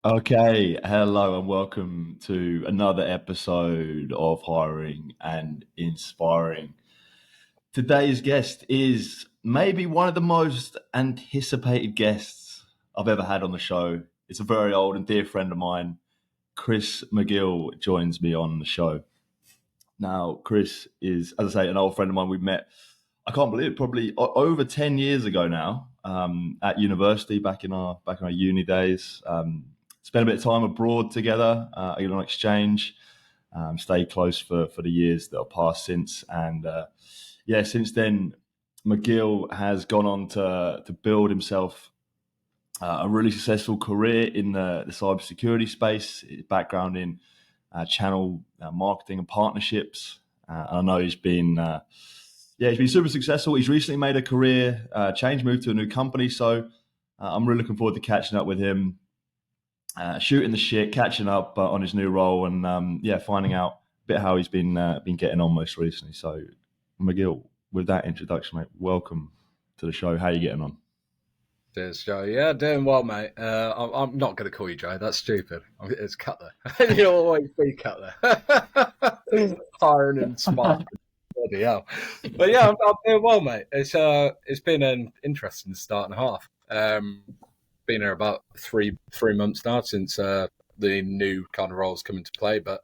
Okay, hello and welcome to another episode of Hiring and Inspiring. Today's guest is maybe one of the most anticipated guests I've ever had on the show. It's a very old and dear friend of mine. Chris Magill joins me on the show. Now, Chris is, as I say, an old friend of mine. We met, I can't believe it, probably over 10 years ago now, at university back in our uni days. Spent a bit of time abroad together, on exchange. Stayed close for the years that have passed since, and since then, McGill has gone on to build himself a really successful career in the cybersecurity space. His background in channel marketing and partnerships. And I know he's been super successful. He's recently made a career change, moved to a new company. So I'm really looking forward to catching up with him, shooting the shit, catching up on his new role, and finding out a bit how he's been getting on most recently. So, McGill, with that introduction, mate, welcome to the show. How are you getting on? Cheers, Joe. Yeah, doing well, mate. I'm not going to call you Joe. That's stupid. It's Cutler. You'll always be Cutler. Hiring and smart. Bloody hell. But yeah, I'm doing well, mate. It's been an interesting start and a half. Been here about three months now since the new kind of roles come into play. But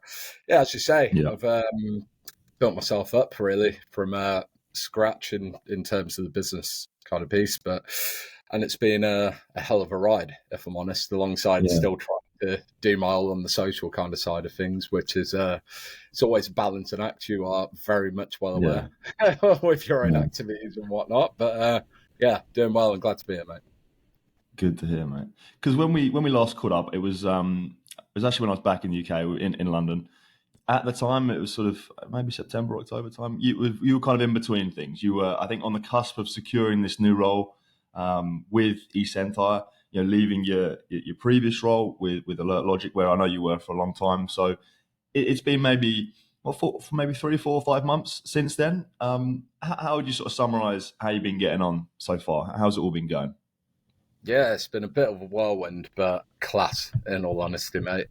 yeah, as you say, Yeah. I've built myself up really from scratch in terms of the business kind of piece, and it's been a hell of a ride, if I'm honest, alongside still trying to do my all on the social kind of side of things, which is it's always a balance and act. You are very much well aware with your own activities and whatnot. But doing well and glad to be here, mate. Good to hear, mate. Because when we last caught up, it was actually when I was back in the UK in London. At the time, it was sort of maybe September, October time. You were kind of in between things. You were, I think, on the cusp of securing this new role with Esentire. Leaving your previous role with AlertLogic, where I know you were for a long time. So it's been maybe for maybe 3, 4, 5 months since then. How would you sort of summarize how you've been getting on so far? How's it all been going? Yeah, it's been a bit of a whirlwind, but class, in all honesty, mate.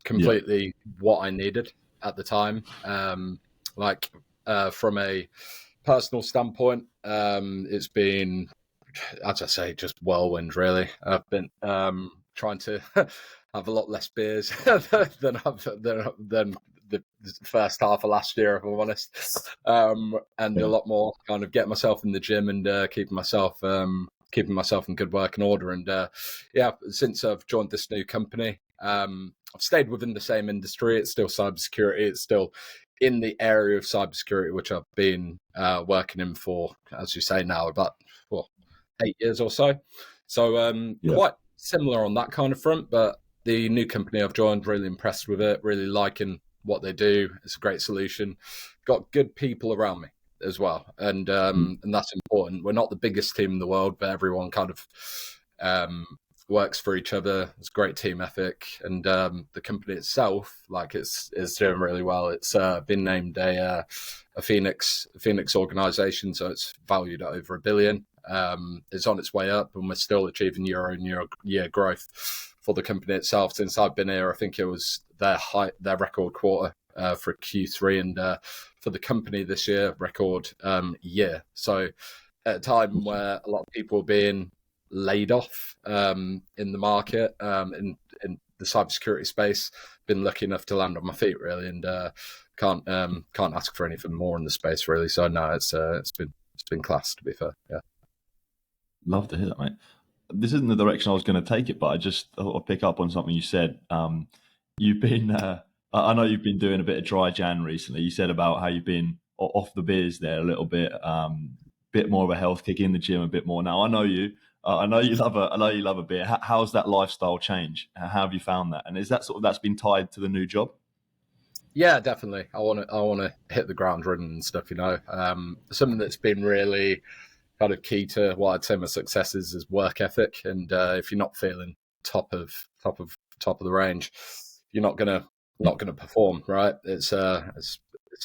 Completely what I needed at the time. From a personal standpoint, it's been, as I say, just whirlwind, really. I've been trying to have a lot less beers than the first half of last year, if I'm honest, and a lot more kind of getting myself in the gym and keeping myself in good working order. And since I've joined this new company, I've stayed within the same industry. It's still cybersecurity. It's still in the area of cybersecurity, which I've been working in for, as you say now, about 8 years or so. So quite similar on that kind of front. But the new company I've joined, really impressed with it, really liking what they do. It's a great solution. Got good people around me as well, and that's important. We're not the biggest team in the world, but everyone kind of works for each other. It's a great team ethic, and the company itself, is doing really well. It's been named a Phoenix organization, so it's valued at over $1 billion. It's on its way up, and we're still achieving year growth for the company itself. Since I've been here, I think it was their record quarter for Q3, and for the company this year, record year. So at a time where a lot of people are being laid off in the market, in the cybersecurity space, been lucky enough to land on my feet, really, and can't ask for anything more in the space, really. So no, it's been class, to be fair. Yeah. Love to hear that, mate. This isn't the direction I was going to take it, but I just thought I'd pick up on something you said. You've been, I know you've been doing a bit of dry Jan recently. You said about how you've been off the beers there a little bit more of a health kick, in the gym a bit more. Now I know you. I know you love a beer. How's that lifestyle change? How have you found that? And is that that's been tied to the new job? Yeah, definitely. I want to hit the ground running and stuff. Something that's been really kind of key to what I'd say my success is work ethic. And if you're not feeling top of the range, you're not gonna perform, right? It's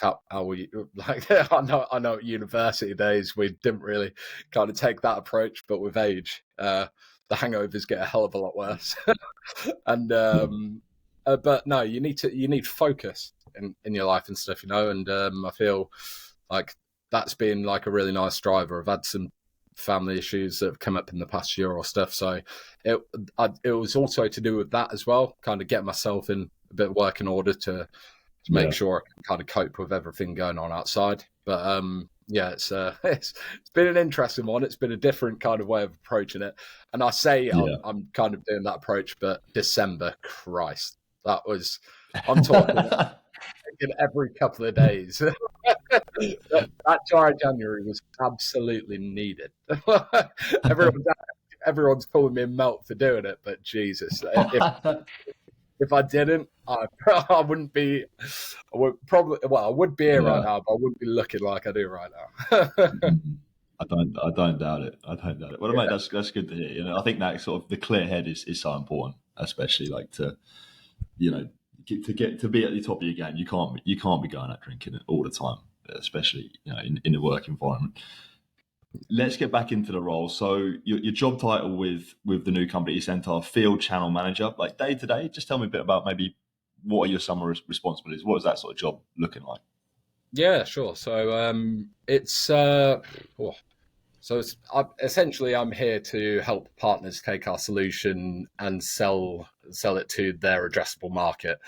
how we like. I know at university days we didn't really kind of take that approach, but with age, the hangovers get a hell of a lot worse. And but no, you need focus in your life and stuff, and I feel like that's been like a really nice driver. I've had some family issues that have come up in the past year or stuff, so it was also to do with that as well, kind of get myself in a bit of work in order to make sure I can kind of cope with everything going on outside. But it's been an interesting one. It's been a different kind of way of approaching it, and I say I'm kind of doing that approach, but December, Christ, I'm talking every couple of days. that dry January was absolutely needed. Everyone's calling me a melt for doing it, but Jesus, if I didn't, I wouldn't be. I would be here right now, but I wouldn't be looking like I do right now. I don't doubt it. Well, mate, that's good to hear. I think that sort of the clear head is so important, especially like to get to be at the top of your game. You can't be going out drinking all the time, especially in the work environment. Let's get back into the role. So your job title with the new company Esentire, field channel manager, like day to day. Just tell me a bit about maybe what are your summer responsibilities? What is that sort of job looking like? Yeah, sure. So essentially I'm here to help partners take our solution and sell it to their addressable market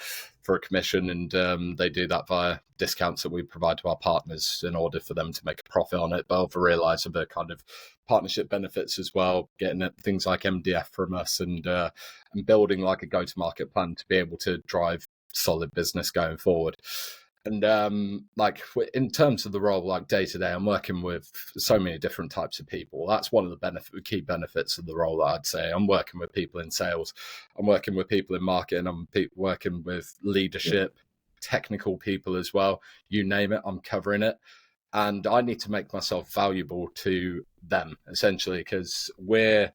for a commission, and they do that via discounts that we provide to our partners in order for them to make a profit on it, but also realise the kind of partnership benefits as well, getting things like MDF from us and building like a go-to-market plan to be able to drive solid business going forward. And like in terms of the role, like day to day, I'm working with so many different types of people. That's one of the key benefits of the role, I'd say. I'm working with people in sales, I'm working with people in marketing, I'm working with leadership, technical people as well. You name it, I'm covering it. And I need to make myself valuable to them, essentially, because we're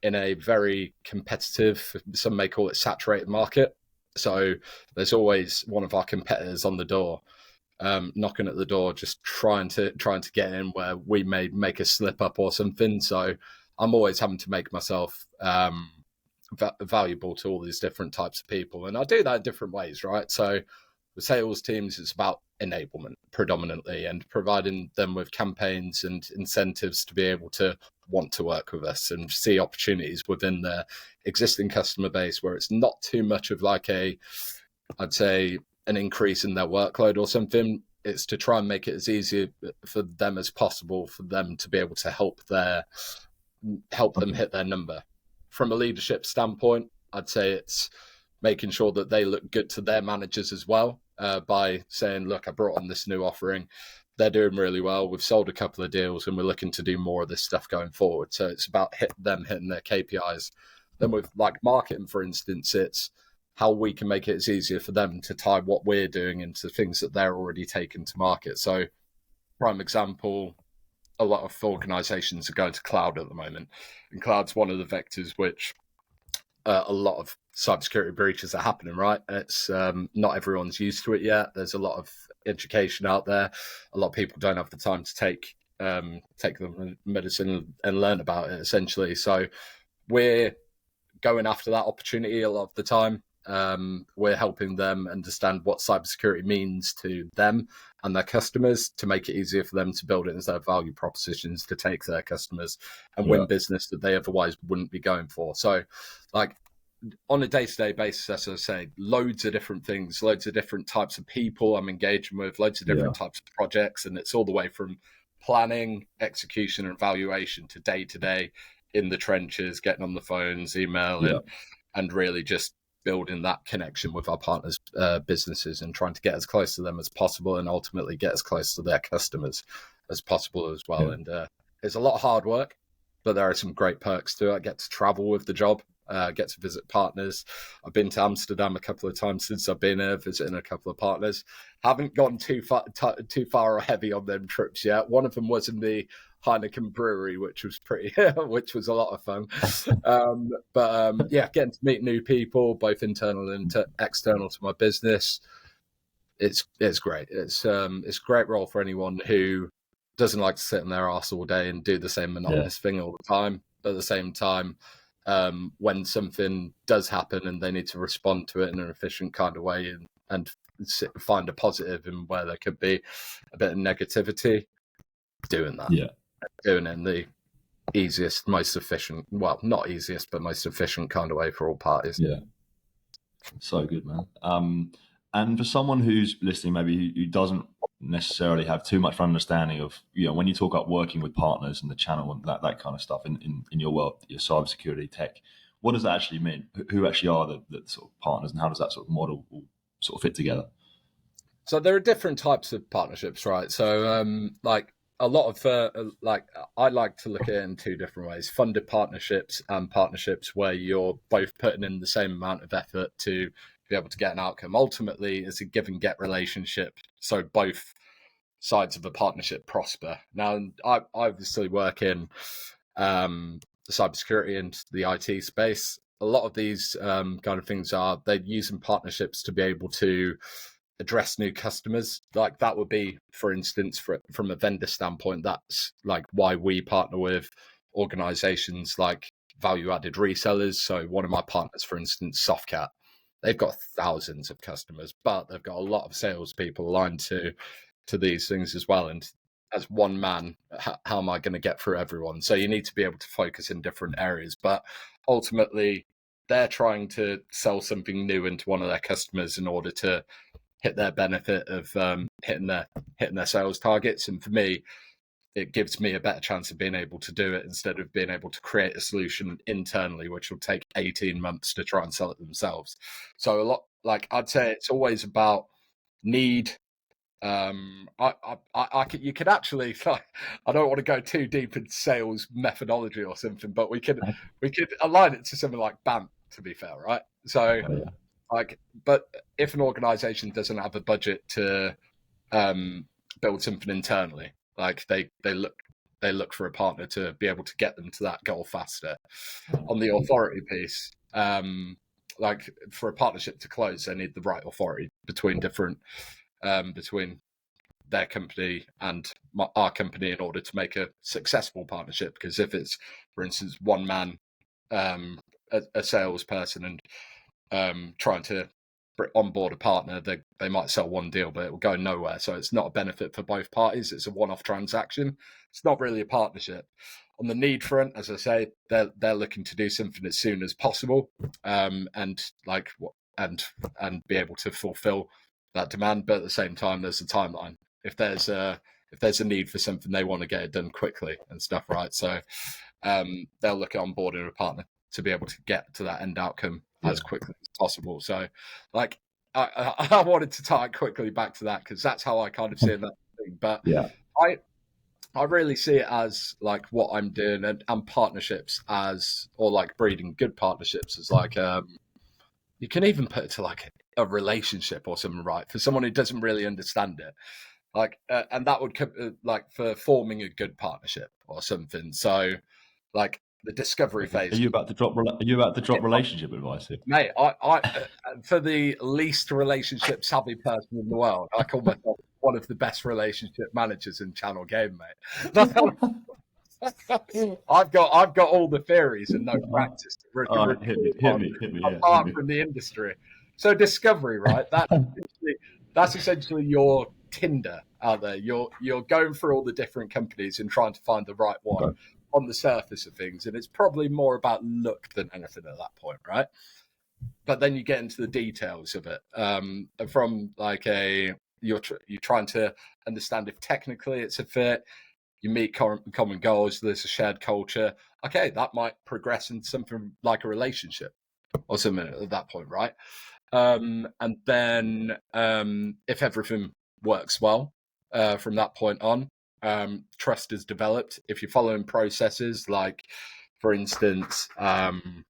in a very competitive, some may call it saturated market. So there's always one of our competitors on the door, knocking at the door, just trying to get in where we may make a slip up or something. So I'm always having to make myself valuable to all these different types of people, and I do that in different ways, right? So the sales teams, it's about enablement predominantly and providing them with campaigns and incentives to be able to want to work with us and see opportunities within their existing customer base where it's not too much of like I'd say an increase in their workload or something. It's to try and make it as easy for them as possible for them to be able to help them hit their number. From a leadership standpoint, I'd say it's making sure that they look good to their managers as well, by saying, look, I brought on this new offering. They're doing really well. We've sold a couple of deals and we're looking to do more of this stuff going forward. So it's about hitting their KPIs. Then with like marketing, for instance, it's how we can make it as easier for them to tie what we're doing into things that they're already taking to market. So prime example, a lot of organizations are going to cloud at the moment. And cloud's one of the vectors which a lot of cybersecurity breaches are happening, right? It's not everyone's used to it yet. There's a lot of education out there. A lot of people don't have the time to take the medicine and learn about it, essentially. So we're going after that opportunity a lot of the time. We're helping them understand what cybersecurity means to them and their customers to make it easier for them to build it as their value propositions to take their customers and win business that they otherwise wouldn't be going for. So like on a day-to-day basis, as I say, loads of different things, loads of different types of people I'm engaging with, loads of different types of projects. And it's all the way from planning, execution and evaluation to day-to-day in the trenches, getting on the phones, emailing, and really just building that connection with our partners' businesses and trying to get as close to them as possible and ultimately get as close to their customers as possible as well. And it's a lot of hard work, but there are some great perks to it. I get to travel with the job, get to visit partners. I've been to Amsterdam a couple of times since I've been here, visiting a couple of partners. Haven't gone too far or heavy on them trips yet. One of them was in the Heineken brewery, which was which was a lot of fun. Getting to meet new people, both internal and external to my business. It's great. It's a great role for anyone who doesn't like to sit in their arse all day and do the same monotonous thing all the time. But at the same time, when something does happen and they need to respond to it in an efficient kind of way and find a positive in where there could be a bit of negativity, doing that. Yeah. Doing it in the easiest, most efficient, well, not easiest, but most efficient kind of way for all parties. Yeah. So good, man. And for someone who's listening, maybe who doesn't necessarily have too much understanding of, when you talk about working with partners and the channel and that kind of stuff in your world, your cybersecurity tech, what does that actually mean? Who actually are the sort of partners, and how does that sort of model sort of fit together? So there are different types of partnerships, right? So like a lot of I like to look at it in two different ways: funded partnerships and partnerships where you're both putting in the same amount of effort to be able to get an outcome. Ultimately, it's a give and get relationship, so both sides of the partnership prosper. Now, I obviously work in the cybersecurity and the IT space. A lot of these kind of things they're using partnerships to be able to address new customers. Like that would be, for instance, from a vendor standpoint, that's like why we partner with organizations like value-added resellers. So one of my partners, for instance, Softcat, they've got thousands of customers, but they've got a lot of salespeople aligned to these things as well. And as one man, how am I going to get through everyone? So you need to be able to focus in different areas. But ultimately, they're trying to sell something new into one of their customers in order to hit their benefit of hitting their sales targets. And for me, it gives me a better chance of being able to do it instead of being able to create a solution internally, which will take 18 months to try and sell it themselves. So a lot, like I'd say, it's always about need. You could actually, I don't want to go too deep into sales methodology or something, but we could align it to something like BANT, to be fair, right? So, but if an organization doesn't have a budget to build something internally, like they look for a partner to be able to get them to that goal faster. On the authority piece, like for a partnership to close, they need the right authority between their company and our company in order to make a successful partnership. Because if it's, for instance, one man, a salesperson, and trying to onboard a partner, they might sell one deal, but it will go nowhere. So it's not a benefit for both parties. It's a one-off transaction. It's not really a partnership. On the need front, as I say, they're looking to do something as soon as possible, and be able to fulfill that demand. But at the same time, there's a timeline. If there's a need for something, they want to get it done quickly and stuff, right? So they'll look at onboarding a partner to be able to get to that end outcome as quickly as possible. So, like, I wanted to tie it quickly back to that because that's how I kind of see that thing. But I really see it as like what I'm doing and partnerships or like breeding good partnerships as like you can even put it to like a relationship or something, right? For someone who doesn't really understand it, like, and that would like for forming a good partnership or something. So, like the discovery phase. Are you about to drop relationship advice here, mate? I for the least relationship savvy person in the world, I call myself one of the best relationship managers in channel game, mate. I've got all the theories and no practice. Hit me, apart from the industry. So discovery, right? That's essentially your Tinder out there. You're going through all the different companies and trying to find the right one on the surface of things, and it's probably more about luck than anything at that point, right? But then you get into the details of it. From like you're trying to understand if technically it's a fit. You meet common goals. There's a shared culture. Okay, that might progress into something like a relationship or something at that point, right? And then if everything works well from that point on, trust is developed. If you're following processes, like, for instance, I'd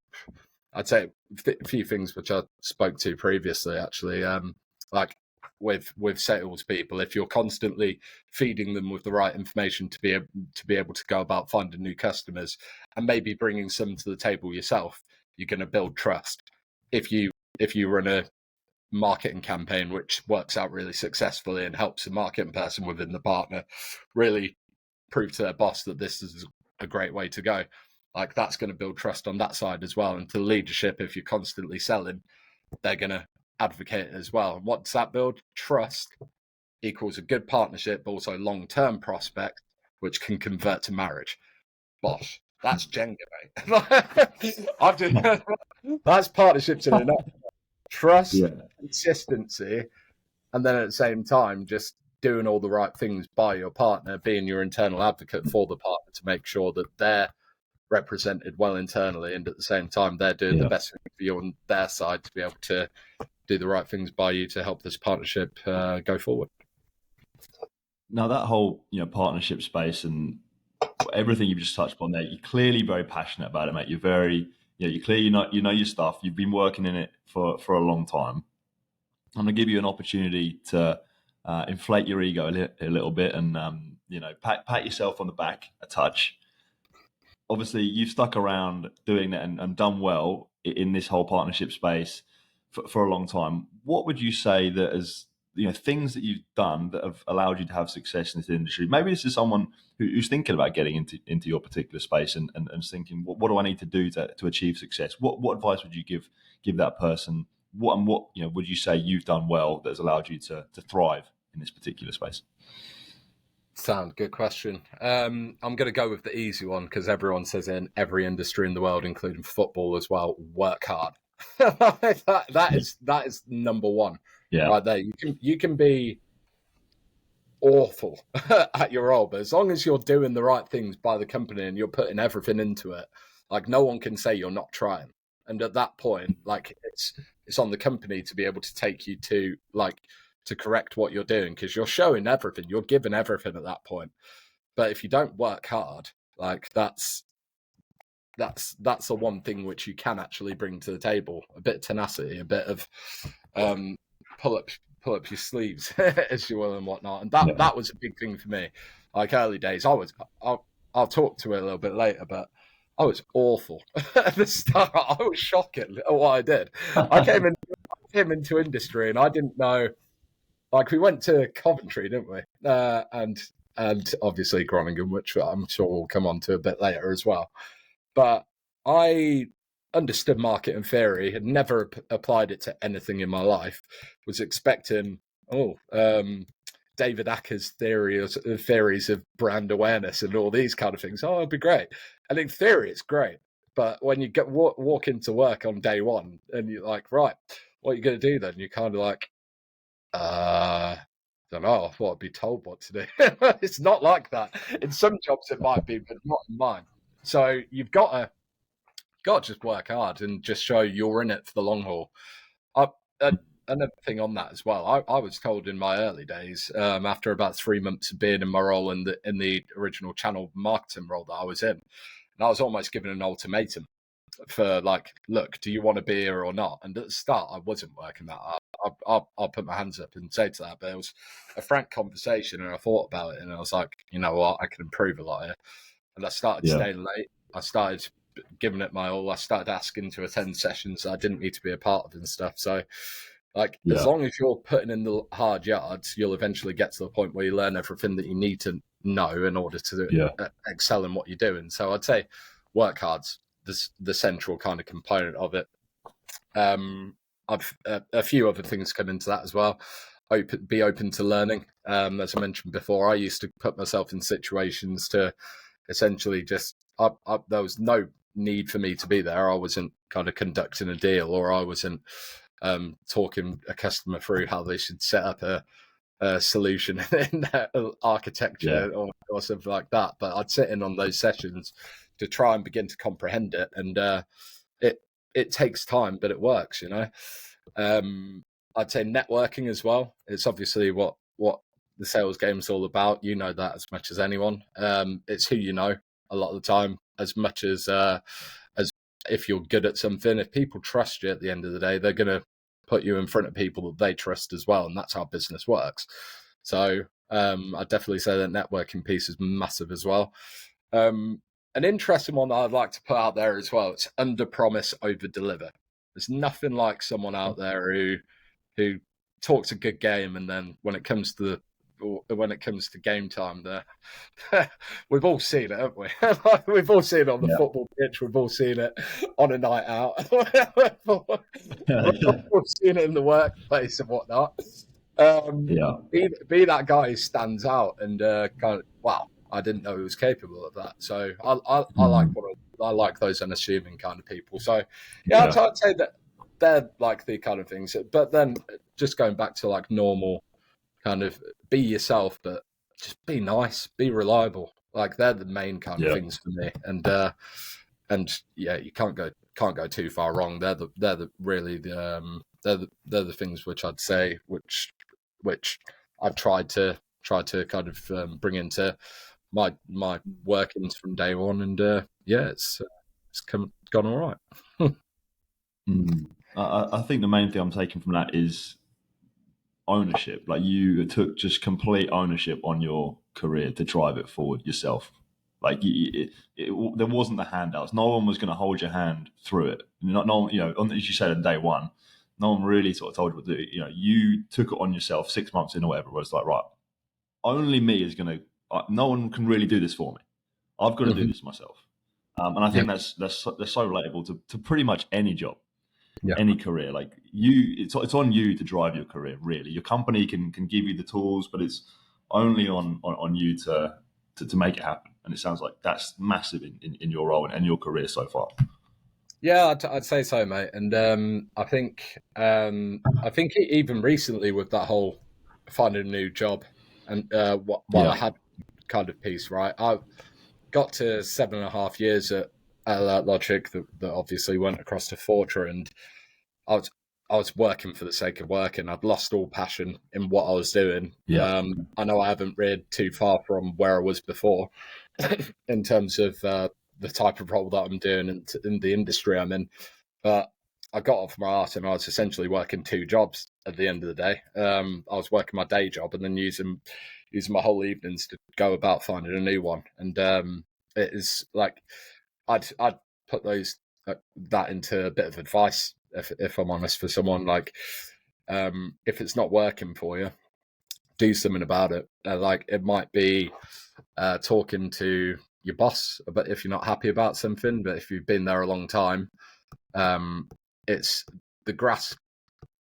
say a few things which I spoke to previously, actually, like with salespeople, if you're constantly feeding them with the right information to be able to go about finding new customers and maybe bringing some to the table yourself, you're going to build trust. If you run a marketing campaign which works out really successfully and helps the marketing person within the partner really prove to their boss that this is a great way to go, like that's going to build trust on that side as well. And to leadership, if you're constantly selling, they're going to advocate it as well. And what does that build? Trust equals a good partnership, but also long-term prospect, which can convert to marriage. Bosh, that's Jenga, mate. That's partnerships in a nutshell. Trust, consistency, and then at the same time, just doing all the right things by your partner, being your internal advocate for the partner to make sure that they're represented well internally, and at the same time they're doing the best thing for you on their side to be able to do the right things by you to help this partnership go forward. Now that whole partnership space and everything you've just touched upon there, you're clearly very passionate about it, mate. You're very you clearly know your stuff. You've been working in it for a long time. I'm gonna give you an opportunity to inflate your ego a little bit and pat yourself on the back a touch. Obviously, you've stuck around doing that and done well in this whole partnership space for a long time. What would you say that as things that you've done that have allowed you to have success in this industry? Maybe this is someone who's thinking about getting into your particular space and thinking, what do I need to do to achieve success? What advice would you give that person? What would you say you've done well that has allowed you to thrive in this particular space? Sound good question. I'm going to go with the easy one because everyone says in every industry in the world, including football as well, work hard. that is number one. Yeah, right there. You can be awful at your role, but as long as you're doing the right things by the company and you're putting everything into it, like no one can say you're not trying. And at that point, like it's on the company to be able to take you to correct what you're doing because you're showing everything, you're giving everything at that point. But if you don't work hard, like that's the one thing which you can actually bring to the table: a bit of tenacity, a bit of pull up your sleeves, as you will, and whatnot. And that was a big thing for me. Like early days, I'll talk to it a little bit later, but I was awful at the start. I was shocking at what I did. I came into industry and I didn't know. Like we went to Coventry, didn't we? And obviously Groningen, which I'm sure we'll come on to a bit later as well. But I understood market and theory, had never applied it to anything in my life, was expecting, David Acker's theories of brand awareness and all these kind of things. Oh, it'd be great. And in theory, it's great. But when you walk into work on day one and you're like, right, what are you going to do then? You're kind of like, I don't know, I thought I'd be told what to do. It's not like that. In some jobs it might be, but not in mine. So you've got to just work hard and just show you're in it for the long haul. Another thing on that as well, I was told in my early days, after about 3 months of being in my role in the original channel marketing role that I was in, and I was almost given an ultimatum for like, look, do you want to be here or not? And at the start, I wasn't working that hard. I'll put my hands up and say to that, but it was a frank conversation, and I thought about it, and I was like, you know what, I can improve a lot here. And I started staying late. I started giving it my all. I started asking to attend sessions that I didn't need to be a part of and stuff. So, as long as you're putting in the hard yards, you'll eventually get to the point where you learn everything that you need to know in order to excel in what you're doing. So I'd say work hard's the central kind of component of it. A few other things come into that as well. Be open to learning. As I mentioned before, I used to put myself in situations to essentially just there was no need for me to be there. I wasn't kind of conducting a deal, or I wasn't talking a customer through how they should set up a solution in their architecture or something like that. But I'd sit in on those sessions to try and begin to comprehend it, and it takes time, but it works, you know. I'd say networking as well. It's obviously what the sales game is all about. You know that as much as anyone. It's who you know a lot of the time, as much as if you're good at something. If people trust you at the end of the day, they're going to put you in front of people that they trust as well, and that's how business works. So I'd definitely say that networking piece is massive as well. An interesting one that I'd like to put out there as well, it's under promise, over deliver. There's nothing like someone out there who talks a good game, and then when it comes to when it comes to game time, we've all seen it, haven't we? We've all seen it on the football pitch. We've all seen it on a night out. We've all seen it in the workplace and whatnot. Be that guy who stands out and kind of, wow, I didn't know he was capable of that. So I like those unassuming kind of people. So I'd say that they're like the kind of things. But then just going back to like normal kind of be yourself, but just be nice, be reliable. Like they're the main kind of things for me. And you can't go too far wrong. They're the things which I'd say which I've tried to kind of bring into my workings from day one, and it's gone all right. I think the main thing I'm taking from that is ownership. Like you took just complete ownership on your career to drive it forward yourself. Like there wasn't the handouts. No one was going to hold your hand through it. No, as you said on day one, no one really sort of told you what to do. You took it on yourself 6 months in or whatever. It was like, right, only me is going to. No one can really do this for me. I've got to do this myself. And I think that's so relatable to pretty much any job, any career. Like it's on you to drive your career. Really, your company can give you the tools, but it's only on you to make it happen. And it sounds like that's massive in your role and your career so far. Yeah, I'd say so, mate. And I think even recently with that whole finding a new job and while I had kind of piece, right? I got to 7.5 years at AlertLogic that obviously went across to Fortra, and I was working for the sake of working. I'd lost all passion in what I was doing. I know I haven't read too far from where I was before in terms of the type of role that I'm doing in the industry I'm in. But I got off my arse and I was essentially working 2 jobs at the end of the day. I was working my day job and then using my whole evenings to go about finding a new one. And it is like I'd put that into a bit of advice, if I'm honest, for someone like if it's not working for you, do something about it. Like it might be talking to your boss about if you're not happy about something, but if you've been there a long time, it's the grass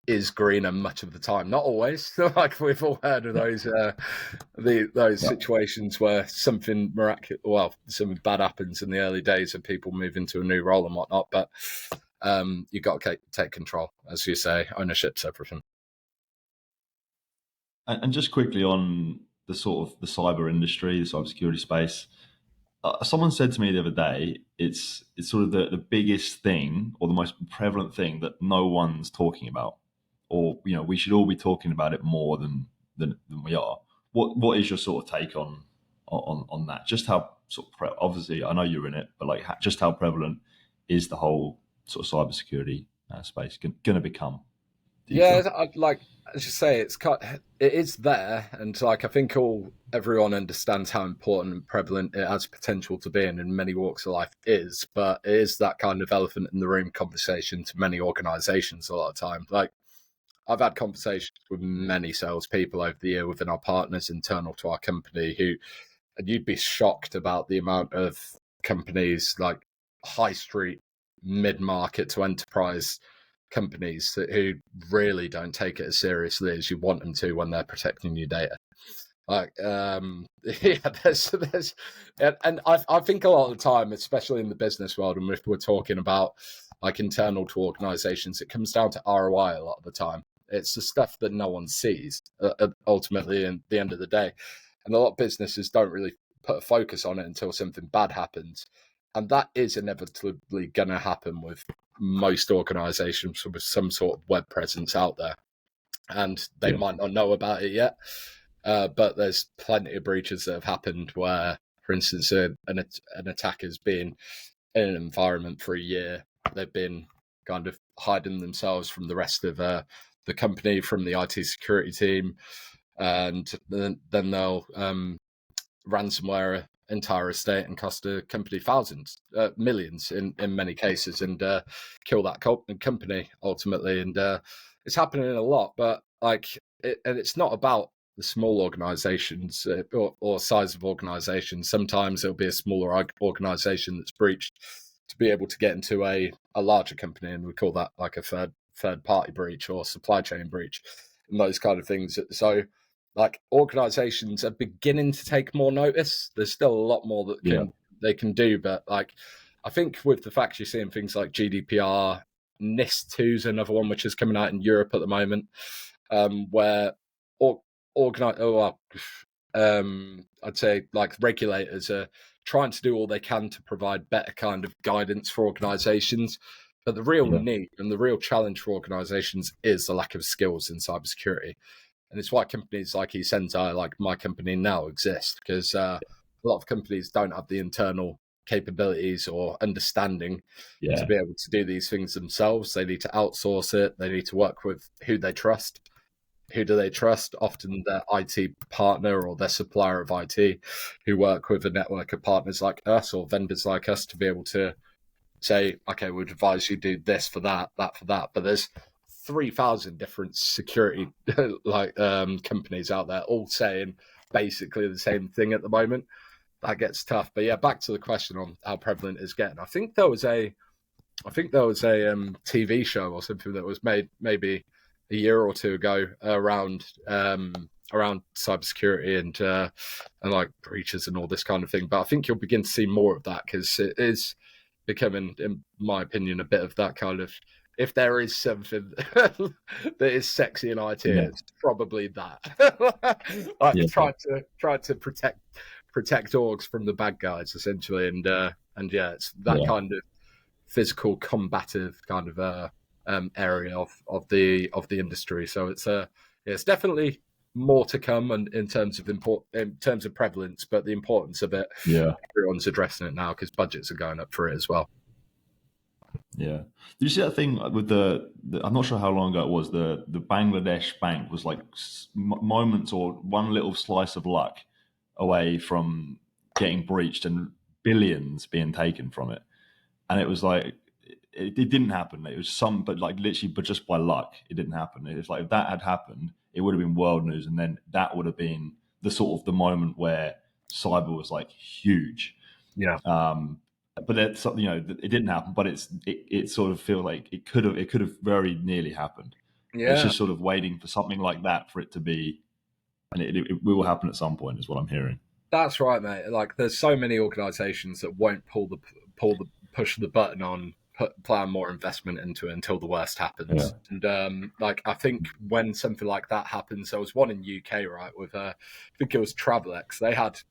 is greener much of the time, not always. Like we've all heard of those those situations where something something bad happens in the early days of people moving to a new role and whatnot. But you got to take control, as you say. Ownership's everything. And just quickly on the sort of the cyber industry, the cybersecurity space. Someone said to me the other day, it's sort of the biggest thing or the most prevalent thing that no one's talking about, or we should all be talking about it more than we are. What is your sort of take on that? Just how sort of obviously I know you're in it, but like just how prevalent is the whole sort of cybersecurity space going to become? Like as you say, it is there, and like I think everyone understands how important and prevalent it has potential to be, and in many walks of life is. But it is that kind of elephant in the room conversation to many organisations a lot of time. Like I've had conversations with many salespeople over the year within our partners internal to our company and you'd be shocked about the amount of companies like high street, mid-market to enterprise companies who really don't take it as seriously as you want them to when they're protecting your data. Like, there's, and I think a lot of the time, especially in the business world, and if we're talking about like internal to organizations, it comes down to ROI a lot of the time. It's the stuff that no one sees ultimately in the end of the day. And a lot of businesses don't really put a focus on it until something bad happens. And that is inevitably going to happen with most organizations with some sort of web presence out there. And they might not know about it yet. But there's plenty of breaches that have happened where, for instance, an attacker's been in an environment for a year. They've been kind of hiding themselves from the rest of the company, from the IT security team. And then they'll ransomware an entire estate and cost a company thousands, millions in many cases, and kill that company ultimately. And it's happening a lot, but and it's not about small organizations or size of organizations. Sometimes it'll be a smaller organization that's breached to be able to get into a larger company, and we call that like a third party breach or supply chain breach and those kind of things. So like organizations are beginning to take more notice. There's still a lot more that they can do, but like I think with the fact you're seeing things like GDPR, NIS2 is another one which is coming out in Europe at the moment, where I'd say like regulators are trying to do all they can to provide better kind of guidance for organizations. But the real need and the real challenge for organizations is the lack of skills in cybersecurity. And it's why companies like Esentire, like my company now, exist, because a lot of companies don't have the internal capabilities or understanding to be able to do these things themselves. They need to outsource it. They need to work with who they trust. Who do they trust? Often their IT partner or their supplier of IT, who work with a network of partners like us or vendors like us to be able to say, okay, we'd advise you do this for that for that. But there's 3,000 different security companies out there all saying basically the same thing at the moment. That gets tough. But yeah, back to the question on how prevalent it's getting. I think there was a TV show or something that was made maybe a year or two ago around cybersecurity and like breaches and all this kind of thing. But I think you'll begin to see more of that, because it is becoming, in my opinion, a bit of that kind of, if there is something that is sexy in IT, it's probably that. Try to protect orgs from the bad guys, essentially, and it's that kind of physical combative kind of area of the industry. So it's definitely more to come, and in terms of prevalence, but the importance of it, everyone's addressing it now because budgets are going up for it as well. Yeah. Did you see that thing with the I'm not sure how long ago it was, the Bangladesh bank was like moments or one little slice of luck away from getting breached and billions being taken from it. And it was like, it didn't happen. It was but just by luck, it didn't happen. It was like, if that had happened, it would have been world news. And then that would have been the sort of the moment where cyber was like huge. Yeah. But it's, it didn't happen, but it sort of feel like it could have very nearly happened. Yeah. It's just sort of waiting for something like that for it to be, and it will happen at some point, is what I'm hearing. That's right, mate. Like, there's so many organisations that won't push the button on plan more investment into it until the worst happens. Yeah. And I think when something like that happens, there was one in UK, right, with I think it was Travelex.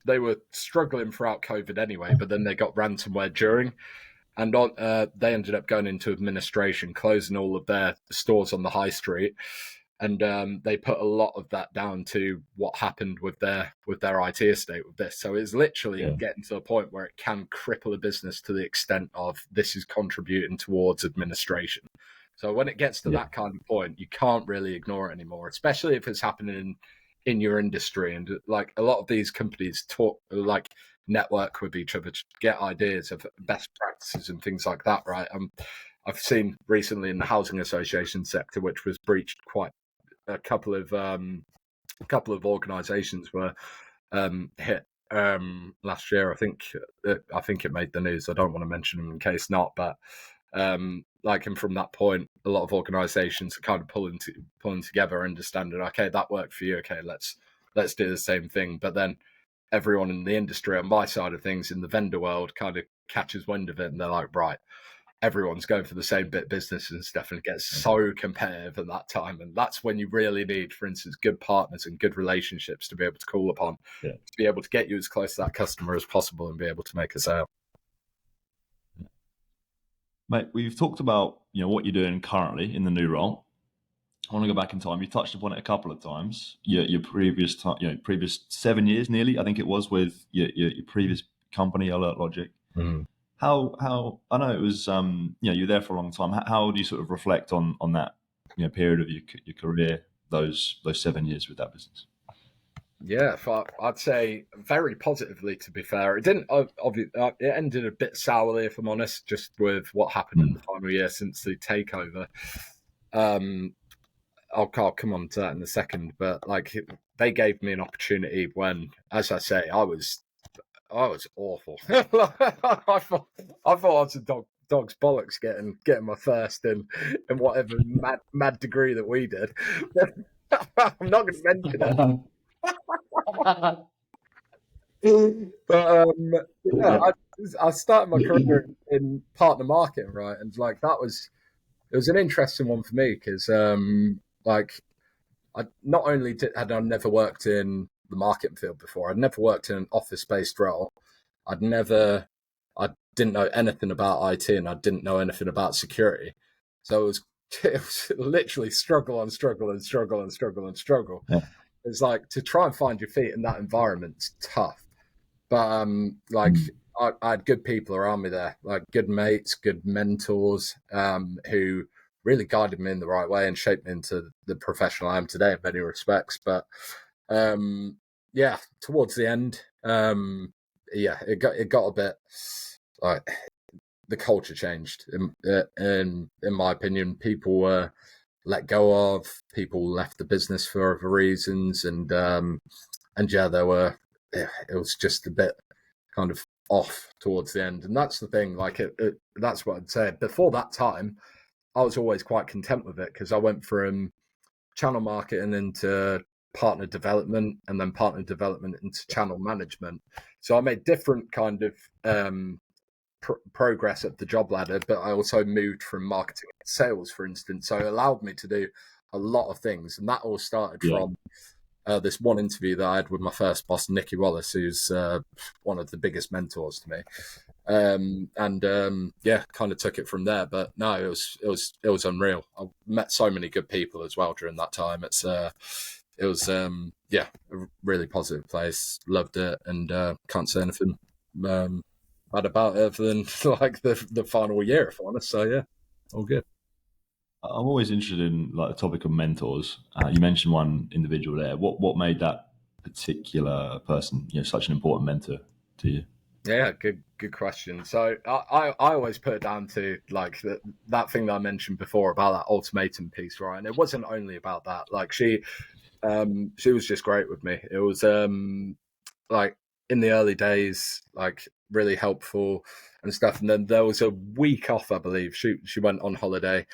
They were struggling throughout COVID anyway, but then they got ransomware during, and they ended up going into administration, closing all of their stores on the high street. And they put a lot of that down to what happened with their IT estate with this. So it's literally getting to a point where it can cripple a business to the extent of this is contributing towards administration. So when it gets to that kind of point, you can't really ignore it anymore, especially if it's happening in your industry. And like a lot of these companies network with each other to get ideas of best practices and things like that, right? I've seen recently in the housing association sector, which was breached quite a couple of organisations were hit last year. I think it made the news. I don't want to mention them in case not, but and from that point, a lot of organisations are kind of pulling together, understanding, okay, that worked for you. Okay, let's do the same thing. But then everyone in the industry, on my side of things, in the vendor world, kind of catches wind of it, and they're like, right, everyone's going for the same bit of business and stuff, and it gets so competitive at that time. And that's when you really need, for instance, good partners and good relationships to be able to call upon, to be able to get you as close to that customer as possible and be able to make a sale. Mate, we've talked about what you're doing currently in the new role. I want to go back in time. You touched upon it a couple of times. Your previous previous 7 years, nearly, I think it was, with your previous company, AlertLogic. Mm-hmm. How I know it was you're there for a long time. How do you sort of reflect on that period of your career, those 7 years with that business? Yeah, I'd say very positively, to be fair. It didn't it ended a bit sourly, if I'm honest, just with what happened in the final year since the takeover. I'll come on to that in a second, but like they gave me an opportunity when, as I say, I was awful. I thought I was a dog's bollocks getting my first in whatever mad degree that we did. I'm not going to mention it. But yeah, I started my career in partner marketing, right? And like it was an interesting one for me because like I not only had I never worked in the marketing field before, I'd never worked in an office-based role. I didn't know anything about IT, and I didn't know anything about security. So it was literally struggle on struggle and struggle and struggle and struggle. Yeah. It's like to try and find your feet in that environment's tough. But I had good people around me there, like good mates, good mentors, who really guided me in the right way and shaped me into the professional I am today in many respects. But yeah, towards the end, yeah, it got a bit like the culture changed. In my opinion, people were let go of, people left the business for other reasons, and yeah, it was just a bit kind of off towards the end. And that's the thing, like that's what I'd say. Before that time, I was always quite content with it because I went from channel marketing into partner development and then partner development into channel management. So I made different kind of progress up the job ladder, but I also moved from marketing to sales, for instance. So it allowed me to do a lot of things. And that all started from this one interview that I had with my first boss, Nicky Wallace, who's one of the biggest mentors to me. Yeah, kind of took it from there. But no, it was unreal. I met so many good people as well during that time. It was yeah, a really positive place. Loved it, and can't say anything bad about it other than like the final year, if I'm honest. So yeah, all good. I'm always interested in like the topic of mentors. You mentioned one individual there. What made that particular person, such an important mentor to you? Yeah, good question. So I always put it down to like that thing that I mentioned before about that ultimatum piece, right? And it wasn't only about that. Like she was just great with me. It was like in the early days, like really helpful and stuff. And then there was a week off, I believe. She went on holiday,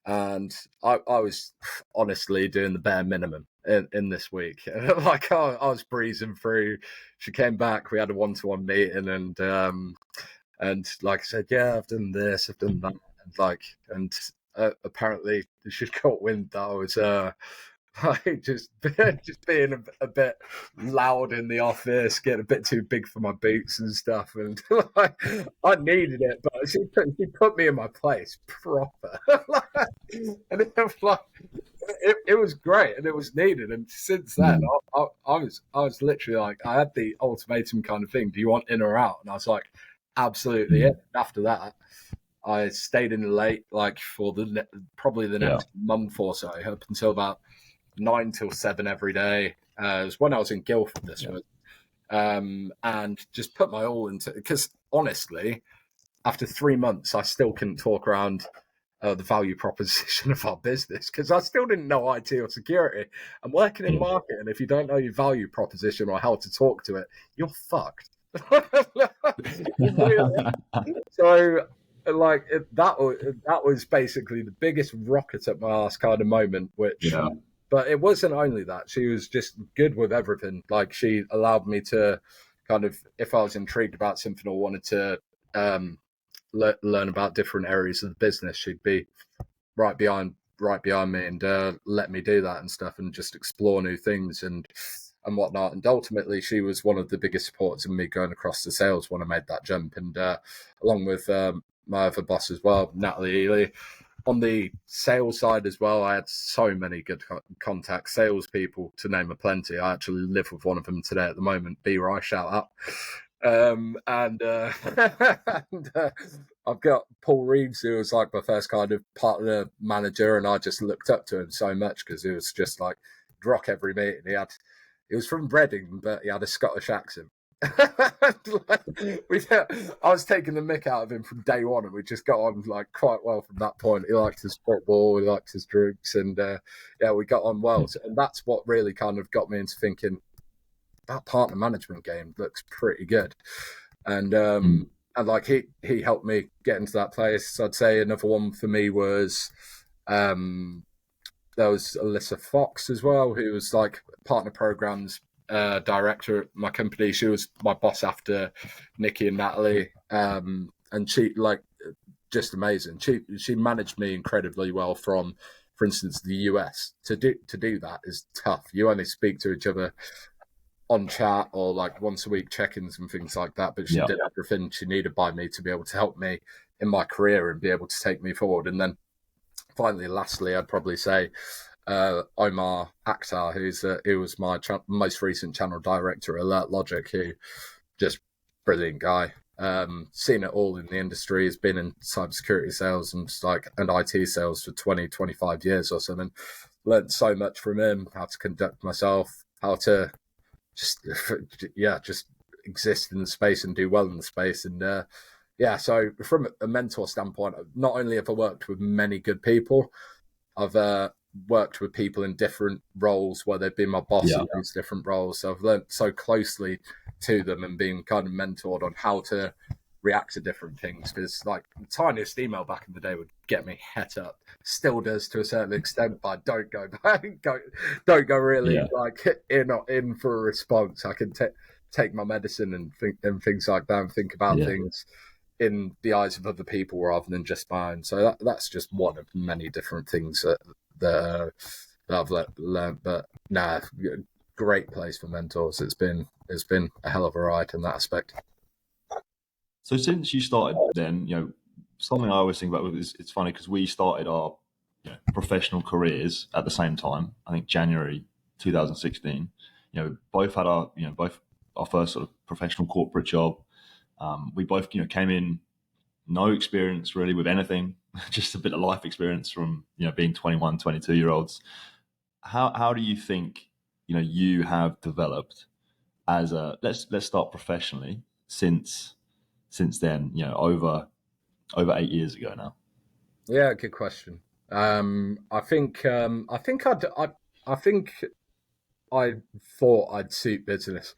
and I was honestly doing the bare minimum in this week. Like I was breezing through. She came back. We had a 1-to-1 meeting, and like I said, yeah, I've done this, I've done that, and apparently she got wind that I was like just being a bit loud in the office, getting a bit too big for my boots and stuff, and like, I needed it, but she put me in my place proper, and it was like it was great and it was needed. And since then, I was literally like, I had the ultimatum kind of thing: do you want in or out? And I was like, absolutely. And after that, I stayed in late, like for probably the next month or so, up until about 9 till 7 every day. It was when I was in Guildford this was, and just put my all into it. Because honestly, after 3 months, I still couldn't talk around the value proposition of our business because I still didn't know IT or security. And working in marketing, if you don't know your value proposition or how to talk to it, you're fucked. So like that was basically the biggest rocket up my ass kind of moment, which but it wasn't only that. She was just good with everything. Like she allowed me to kind of, if I was intrigued about something or wanted to learn about different areas of the business, she'd be right behind me and let me do that and stuff and just explore new things and whatnot. And ultimately, she was one of the biggest supporters of me going across the sales when I made that jump. And along with my other boss as well, Natalie Ely. On the sales side as well, I had so many good contacts, salespeople, to name a plenty. I actually live with one of them today at the moment, B. Rye, shout out. And I've got Paul Reeves, who was like my first kind of partner manager, and I just looked up to him so much because he was just like rock every meeting. He was from Reading, but he had a Scottish accent. I was taking the mick out of him from day one, and we just got on like quite well from that point. He liked his football, he liked his drinks, and yeah, we got on well. And that's what really kind of got me into thinking that partner management game looks pretty good. And like he helped me get into that place. I'd say another one for me was there was Alyssa Fox as well, who was like partner programs director at my company. She was my boss after Nikki and Natalie, and she like just amazing. She managed me incredibly well from, for instance, the US. To do that is tough. You only speak to each other on chat or like once a week check-ins and things like that, but she did everything she needed by me to be able to help me in my career and be able to take me forward. And then finally, lastly, I'd probably say Omar Akhtar, who was my most recent channel director at AlertLogic, who just brilliant guy. Seen it all in the industry, has been in cybersecurity sales and IT sales for 20, 25 years or something. Learned so much from him, how to conduct myself, how to just exist in the space and do well in the space. And so from a mentor standpoint, not only have I worked with many good people, I've worked with people in different roles where they've been my boss in those different roles. So I've learned so closely to them and been kind of mentored on how to react to different things. Because like the tiniest email back in the day would get me het up. Still does to a certain extent, but I don't go really like in for a response. I can take my medicine and think and things like that and think about things in the eyes of other people rather than just mine. So that's just one of many different things that I've learned. But great place for mentors. It's been a hell of a ride in that aspect. So since you started, then something I always think about is it's funny because we started our professional careers at the same time. I think January 2016. Both had our first sort of professional corporate job. We both came in no experience really with anything, just a bit of life experience from being 21, 22-year-olds. How do you think you have developed as a let's start professionally since then, over 8 years ago now? Yeah, good question. I think I thought I'd suit business,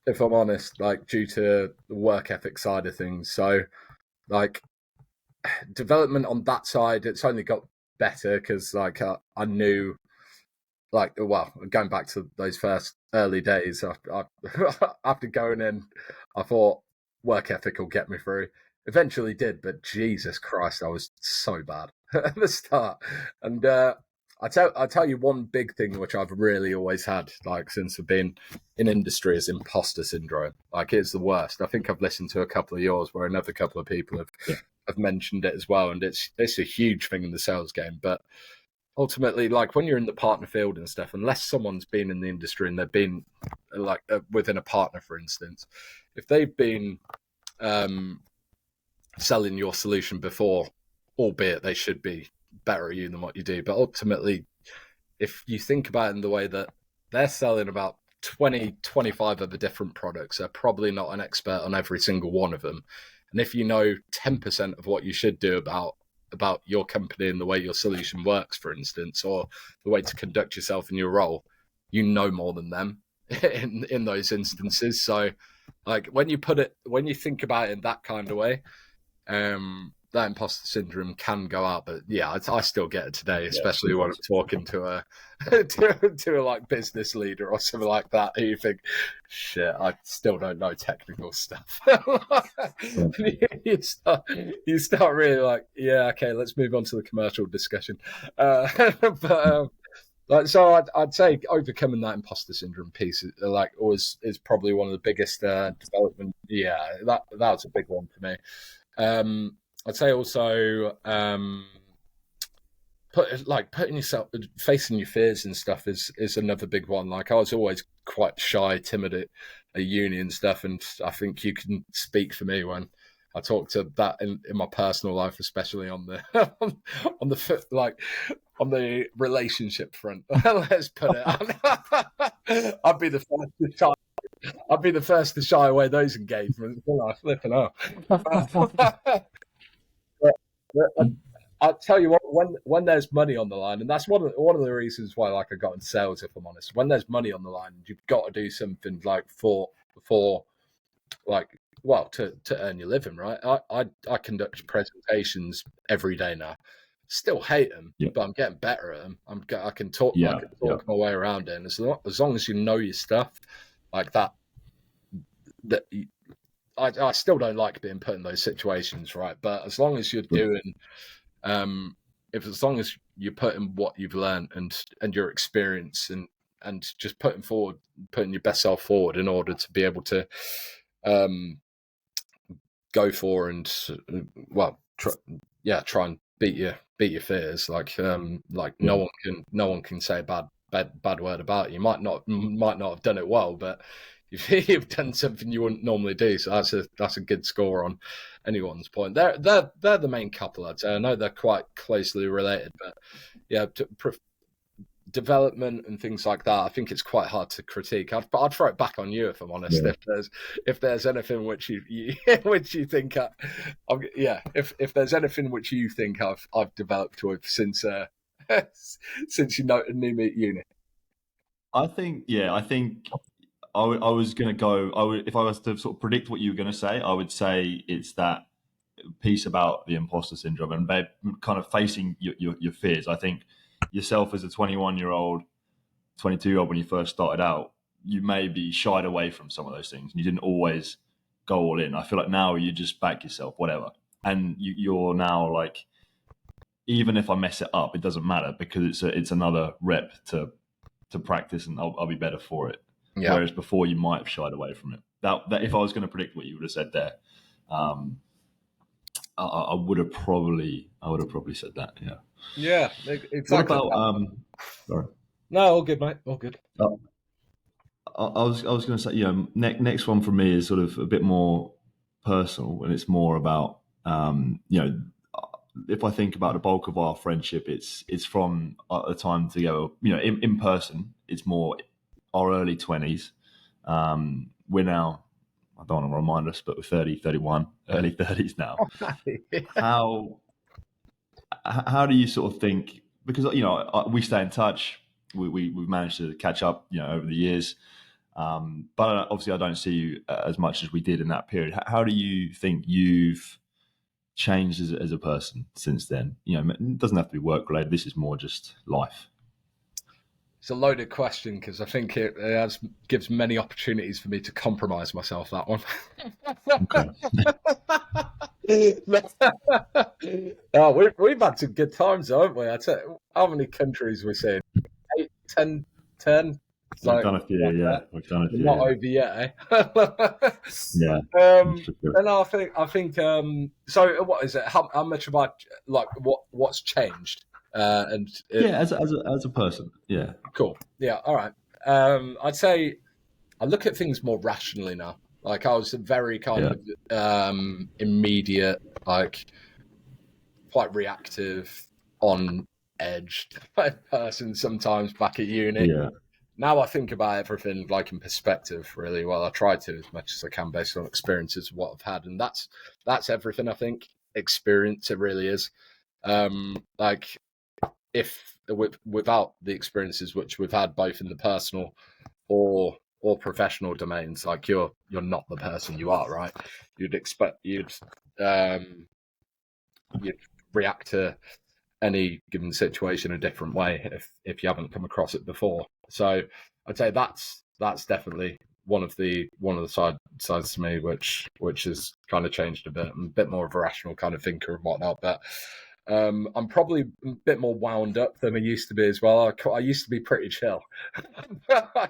if I'm honest, like due to the work ethic side of things. So like development on that side, it's only got better because like I knew, like, well, going back to those first early days, I after going in, I thought work ethic will get me through. Eventually did, but Jesus Christ, I was so bad at the start. And I tell you one big thing which I've really always had, like since I've been in industry, is imposter syndrome. Like it's the worst. I think I've listened to a couple of yours where another couple of people have mentioned it as well, and it's a huge thing in the sales game. But ultimately, like when you're in the partner field and stuff, unless someone's been in the industry and they've been like within a partner, for instance, if they've been selling your solution before, albeit they should be better at you than what you do, but ultimately, if you think about it in the way that they're selling about 20, 25 of the different products, they're probably not an expert on every single one of them. And if you know 10% of what you should do about your company and the way your solution works, for instance, or the way to conduct yourself in your role, you know more than them in those instances. So like when you think about it in that kind of way, that imposter syndrome can go out. But yeah, I still get it today, especially when I'm talking to a to a like business leader or something like that, who you think, shit, I still don't know technical stuff. you start really like, yeah, okay, let's move on to the commercial discussion. So I'd say overcoming that imposter syndrome piece is probably one of the biggest development. Yeah, that was a big one for me. I'd say also facing your fears and stuff is another big one. Like I was always quite shy, timid at uni and stuff, and I think you can speak for me when I talk to that in my personal life, especially on the on the relationship front. Let's put it. I'd be the first to try I'd be the first to shy away those engagements. I flipping out. I'll tell you what, when there's money on the line, and that's one of the reasons why, like, I got in sales, if I'm honest. When there's money on the line, you've got to do something like for like, well, to earn your living, right? I conduct presentations every day now. Still hate them, but I'm getting better at them. I can talk my way around it, and as long as you know your stuff, like that. I still don't like being put in those situations, right? But as long as you're doing, as long as you're putting what you've learned and your experience and just putting your best self forward in order to be able to go for and try and beat your fears. Like no one can say a bad word about you. You might not have done it well, but you've done something you wouldn't normally do. So that's a good score on anyone's point. They're the main couple, I'd say. I know they're quite closely related, but yeah, development and things like that, I think it's quite hard to critique. I'd throw it back on you, if I'm honest. If there's anything which you which you think if there's anything which you think I've developed with since you knew me at uni. I think I was going to go. If I was to sort of predict what you were going to say, I would say it's that piece about the imposter syndrome and kind of facing your fears. I think yourself as a 21-year-old, 22-year-old when you first started out, you maybe shied away from some of those things. You didn't always go all in. I feel like now you just back yourself, whatever, and you're now like, even if I mess it up, it doesn't matter because it's another rep to practice, and I'll be better for it. Yeah. Whereas before you might have shied away from it. That if I was going to predict what you would have said there, I would have probably said that. Yeah. Yeah. Exactly. What about sorry. No, all good, mate. All good. I was going to say, next one for me is sort of a bit more personal, and it's more about if I think about the bulk of our friendship, it's from the time together. In person, it's more our early 20s. We're now, I don't want to remind us, but we're 30, 31, early 30s now. How do you sort of think? Because we stay in touch. We've managed to catch up, over the years. But obviously, I don't see you as much as we did in that period. How do you think you've changed as a person since then? It doesn't have to be work related. This is more just life. It's a loaded question because I think it gives many opportunities for me to compromise myself, that one. We've had some good times, haven't we? I'd say, how many countries we're seeing? 8, 10? We've done a few, yeah. Not over yet, eh? Yeah. And I think. So, what is it? How much about what's changed? As a person, yeah. Cool. Yeah. All right. I'd say I look at things more rationally now. Like, I was a very kind of immediate, like, quite reactive, on edge type person sometimes back at uni. Yeah. Now I think about everything like in perspective, really. Well, I try to as much as I can based on experiences of what I've had, and that's everything. I think experience, it really is. Like, if without the experiences which we've had both in the personal or professional domains, like you're not the person you are, right? You'd react to any given situation a different way if you haven't come across it before. So I'd say that's definitely one of the sides to me which has kind of changed a bit. I'm a bit more of a rational kind of thinker and whatnot, but I'm probably a bit more wound up than I used to be as well. I used to be pretty chill. I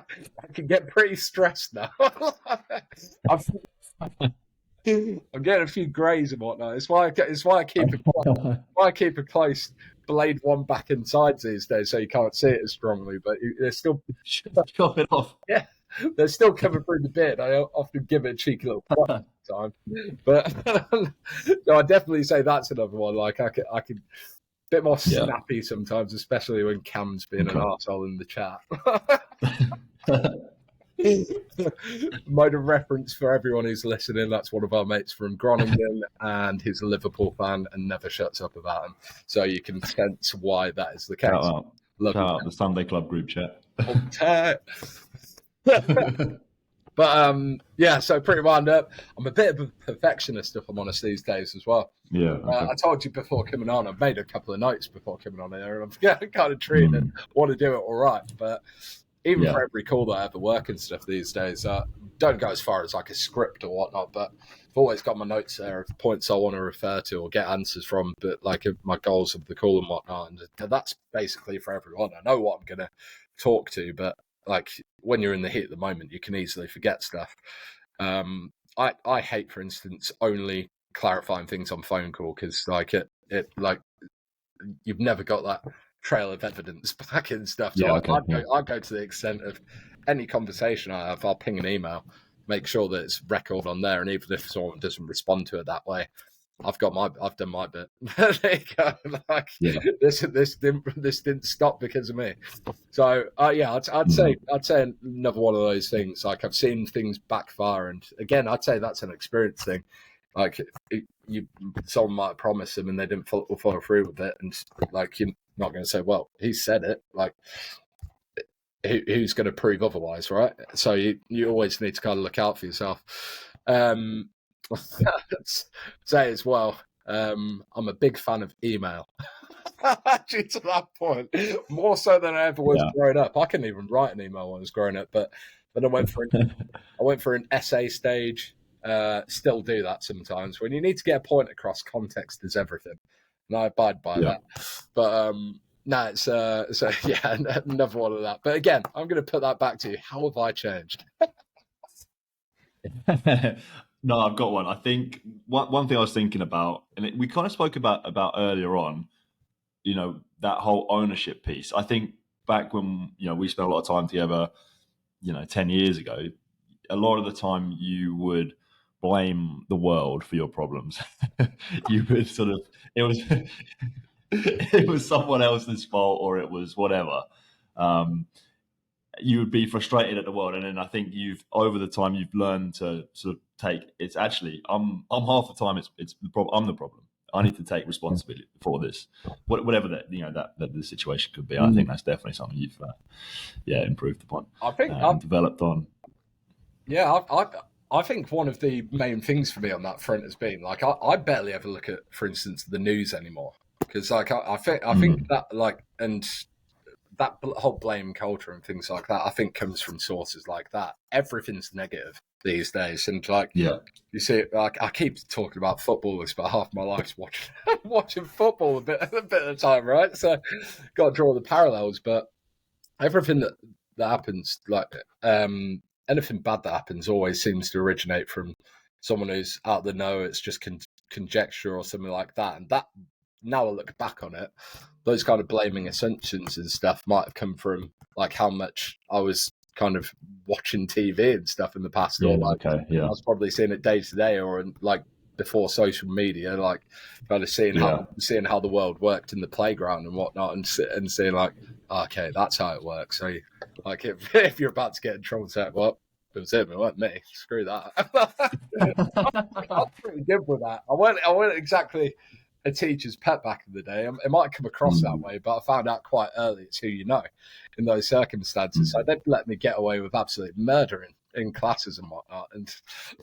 can get pretty stressed now. I'm getting a few greys and whatnot. It's why I keep a close blade one back inside these days, so you can't see it as strongly. But they're still chop it off. Yeah, they're still coming through the beard. I often give it a cheeky little pluck time, but no, I definitely say that's another one. Like I could a bit more snappy sometimes, especially when Cam's being an arsehole in the chat. Mode of reference for everyone who's listening, that's one of our mates from Groningen, and he's a Liverpool fan and never shuts up about him. So you can sense why that is the case. Shout out the Sunday Club group chat. But yeah, so pretty wound up. I'm a bit of a perfectionist, if I'm honest, these days as well. Yeah, okay. I told you before coming on, I've made a couple of notes before coming on here, and I'm kind of treating it, want to do it all right. But even for every call that I ever work and stuff these days, don't go as far as like a script or whatnot, but I've always got my notes there of points I want to refer to or get answers from, but like my goals of the call and whatnot. And that's basically for everyone. I know what I'm going to talk to, but like when you're in the heat at the moment, you can easily forget stuff. I hate, for instance, only clarifying things on phone call because like it like you've never got that trail of evidence back and stuff. So I'd go to the extent of any conversation I have, I'll ping an email, make sure that it's record on there, and even if someone doesn't respond to it that way, I've done my bit. There you go. Like, this didn't stop because of me. So I'd say another one of those things. Like I've seen things backfire, and again, I'd say that's an experience thing. Like someone might promise them and they didn't follow through with it, and like you're not going to say, well, he said it. Like who's going to prove otherwise, right? So you always need to kind of look out for yourself. Say as well, I'm a big fan of email. Actually, to that point, more so than I ever was growing up. I couldn't even write an email when I was growing up, but then I went for an essay stage. Still do that sometimes. When you need to get a point across, context is everything, and I abide by that. But no, it's so yeah, another one of that. But again, I'm going to put that back to you. How have I changed? No, I've got one. I think one thing I was thinking about, and we kind of spoke about earlier on, you know, that whole ownership piece. I think back when, you know, we spent a lot of time together, you know, 10 years ago, a lot of the time you would blame the world for your problems. You would sort of, it was someone else's fault or it was whatever. You would be frustrated at the world, and then I think over the time you've learned to sort of take. It's actually I'm half the time it's the problem. I'm the problem. I need to take responsibility for this, whatever that that the situation could be. I think that's definitely something you've improved upon. I think I've developed on. Yeah, I think one of the main things for me on that front has been like I barely ever look at, for instance, the news anymore because like I think that like and. That whole blame culture and things like that, I think, comes from sources like that. Everything's negative these days, and like you see, like I keep talking about footballers, but half my life's watching football a bit of the time, right? So, got to draw the parallels. But everything that happens, like anything bad that happens, always seems to originate from someone who's out of the know. It's just conjecture or something like that, and that. Now I look back on it, those kind of blaming assumptions and stuff might have come from like how much I was kind of watching TV and stuff in the past, or like I was probably seeing it day to day, or like before social media, like kind of seeing how the world worked in the playground and whatnot, and seeing like, okay, that's how it works. So like if you're about to get in trouble, say, well, it was him, it wasn't me. Screw that. I'm pretty good with that. I weren't exactly a teacher's pet back in the day. It might come across that way, but I found out quite early it's who you know in those circumstances. So they'd let me get away with absolute murder in classes and whatnot, and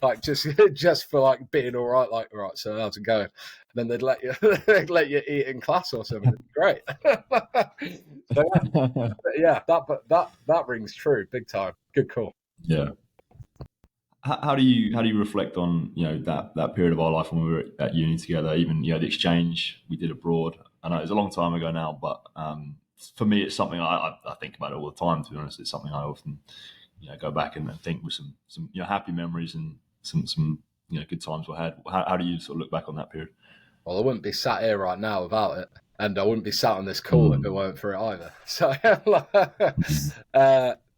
like just for like being all right. Like, right, so how's it going? And then they'd let you eat in class or something. Great. So, yeah, that rings true big time. Good call. Yeah. How do you reflect on that period of our life when we were at uni together? Even the exchange we did abroad. I know it was a long time ago now, but for me, it's something I think about it all the time. To be honest, it's something I often go back and think with some happy memories and some good times we had. How do you sort of look back on that period? Well, I wouldn't be sat here right now without it, and I wouldn't be sat on this call if it weren't for it either. So,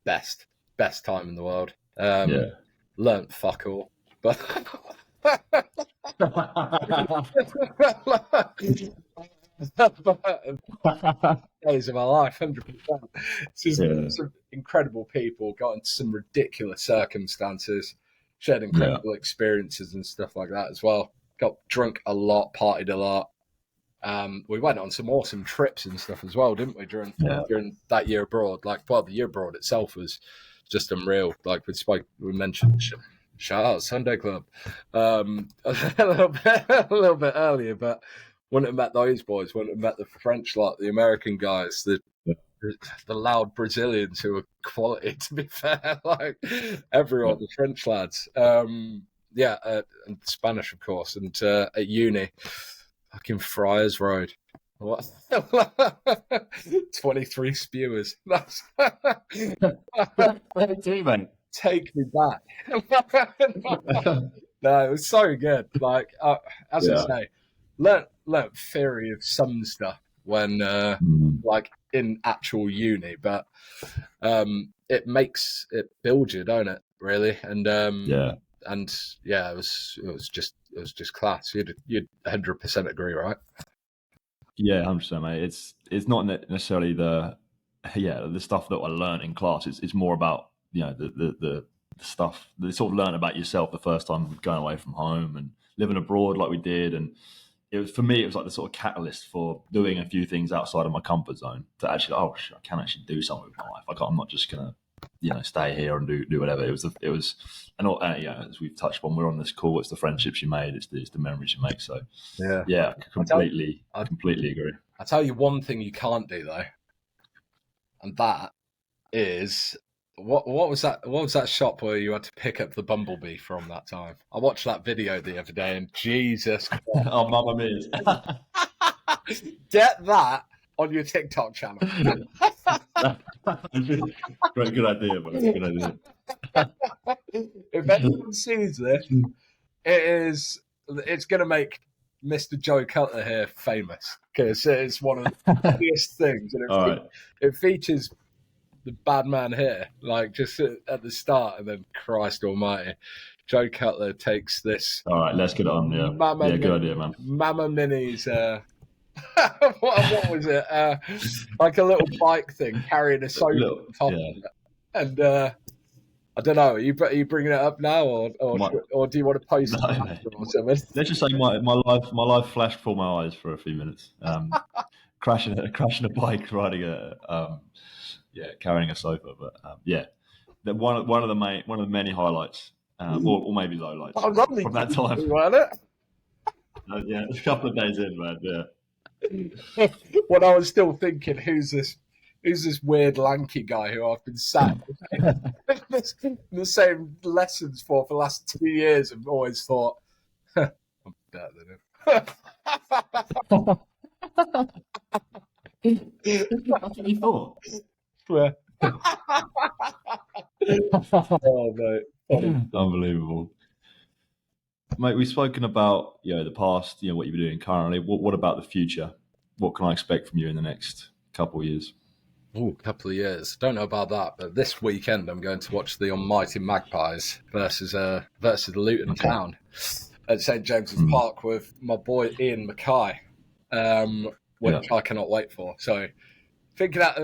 best time in the world. Learned fuck all, but Days of my life, 100%. It's just Yeah. some incredible people, got into some ridiculous circumstances, shared Yeah. incredible experiences and stuff like that as well. Got drunk a lot, partied a lot. We went on some awesome trips and stuff as well, didn't we? During Yeah. that year abroad, the year abroad itself was just unreal. Like we mentioned, shout out Sunday Club, a little bit earlier, but wouldn't have met those boys. Wouldn't have met the French lot, the American guys, the loud Brazilians who were quality. To be fair, like everyone, the French lads. And Spanish, of course, and at uni. Fucking Friars Road. What? 23 spewers. That's take me back. No, it was so good. Like as I say, learnt theory of some stuff when like in actual uni, but it builds you, don't it? Really, and it was just class. You'd 100% agree, right? Yeah, 100%, mate. It's not necessarily the stuff that I learned in class. It's more about the stuff that sort of learn about yourself the first time going away from home and living abroad like we did. And it was, for me, it was like the sort of catalyst for doing a few things outside of my comfort zone to actually, I can actually do something with my life. I'm not just gonna stay here and do whatever. As we've touched on, we're on this call. It's the friendships you made. It's the memories you make. So yeah, completely agree. I'll tell you one thing you can't do though, and that is what was that shop where you had to pick up the bumblebee from that time? I watched that video the other day, and Jesus Christ. Oh, Mamma Mia. Get that on your TikTok channel. Good idea, man. Good idea. If anyone sees this, it's going to make Mr. Joe Cutler here famous because it's one of the funniest things, and it features the bad man here, like just at the start, and then Christ Almighty, Joe Cutler takes this. All right, let's get on. Yeah, good idea, man. Mama Mini's. What was it? Like a little bike thing carrying a sofa on top of it. And I don't know. Are you bringing it up now, or do you want to post it or something? Let's just say my life flashed before my eyes for a few minutes. Crashing a bike, riding carrying a sofa. But one of the many highlights, or maybe lowlights from that time. Wasn't it? It's a couple of days in, man. Yeah. When I was still thinking, who's this weird lanky guy who I've been sat in the same lessons for the last 2 years and always thought, I'm better than him. That's what you thought? Yeah. Oh, mate. Unbelievable. Mate, we've spoken about the past, what you're doing currently. What about the future? What can I expect from you in the next couple of years? Couple of years. Don't know about that, but this weekend I'm going to watch the almighty Magpies versus Luton Town at St James's Park with my boy Ian Mackay, which I cannot wait for. So thinking that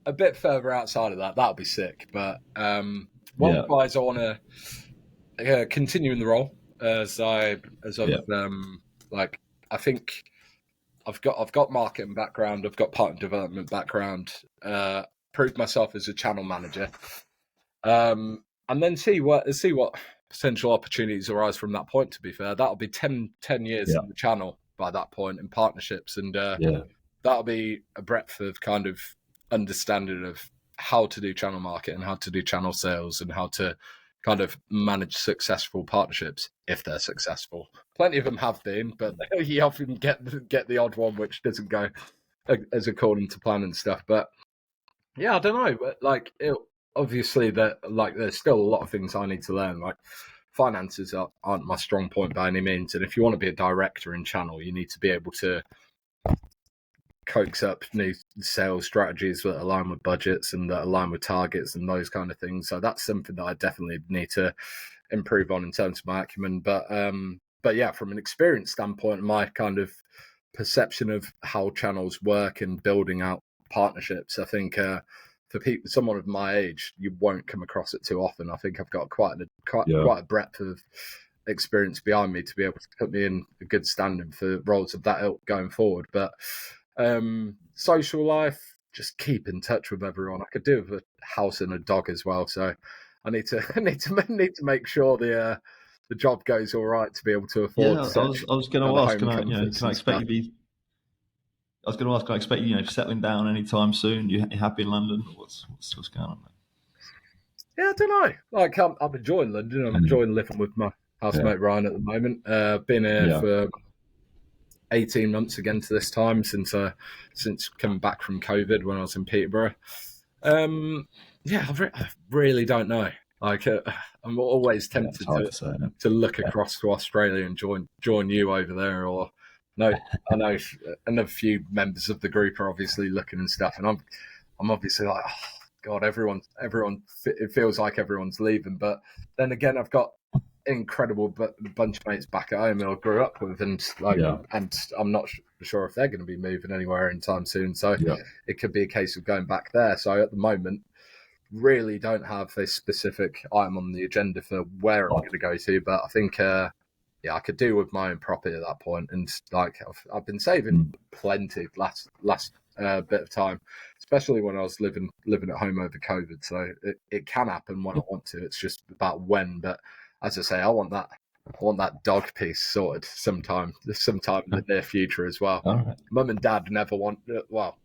a bit further outside of that would be sick. But Magpies, I want to continue in the role as I think I've got marketing background, I've got partner development background, proved myself as a channel manager, and then see what potential opportunities arise from that point. To be fair, that'll be 10 years in the channel by that point in partnerships, and that'll be a breadth of kind of understanding of how to do channel marketing, how to do channel sales, and how to kind of manage successful partnerships if they're successful. Plenty of them have been, but you often get the odd one which doesn't go as according to plan and stuff. But yeah, I don't know. But obviously there's still a lot of things I need to learn. Like finances aren't my strong point by any means, and if you want to be a director in channel, you need to be able to coax up new sales strategies that align with budgets and that align with targets and those kind of things. So that's something that I definitely need to improve on in terms of my acumen. But yeah, from an experience standpoint, my kind of perception of how channels work and building out partnerships. I think for people, someone of my age, you won't come across it too often. I think I've got quite a breadth of experience behind me to be able to put me in a good standing for roles of that ilk going forward. But social life, just keep in touch with everyone. I could do with a house and a dog as well, so I need to make sure the job goes all right to be able to afford. Yeah, I was going to ask, can I expect you be? I was going to ask, can I expect you, settling down anytime soon? You happy in London? What's going on, mate? Yeah, I don't know. Like, I'm enjoying London. I'm enjoying living with my housemate Ryan at the moment. Been here for 18 months again to this time since coming back from COVID when I was in Peterborough. I really don't know. Like, I'm always tempted to look across to Australia and join you over there, or no, I know another few members of the group are obviously looking and stuff, and I'm obviously like, oh God, everyone, it feels like everyone's leaving, but then again, I've got incredible bunch of mates back at home who I grew up with, and and I'm not sure if they're going to be moving anywhere anytime soon, so it could be a case of going back there. So at the moment, really don't have a specific item on the agenda for where I'm going to go to, but I think I could do with my own property at that point, and like I've been saving plenty last bit of time, especially when I was living at home over COVID, so it can happen when I want to. It's just about when. But as I say, I want that dog piece sorted sometime in the near future as well. Right. Mum and Dad never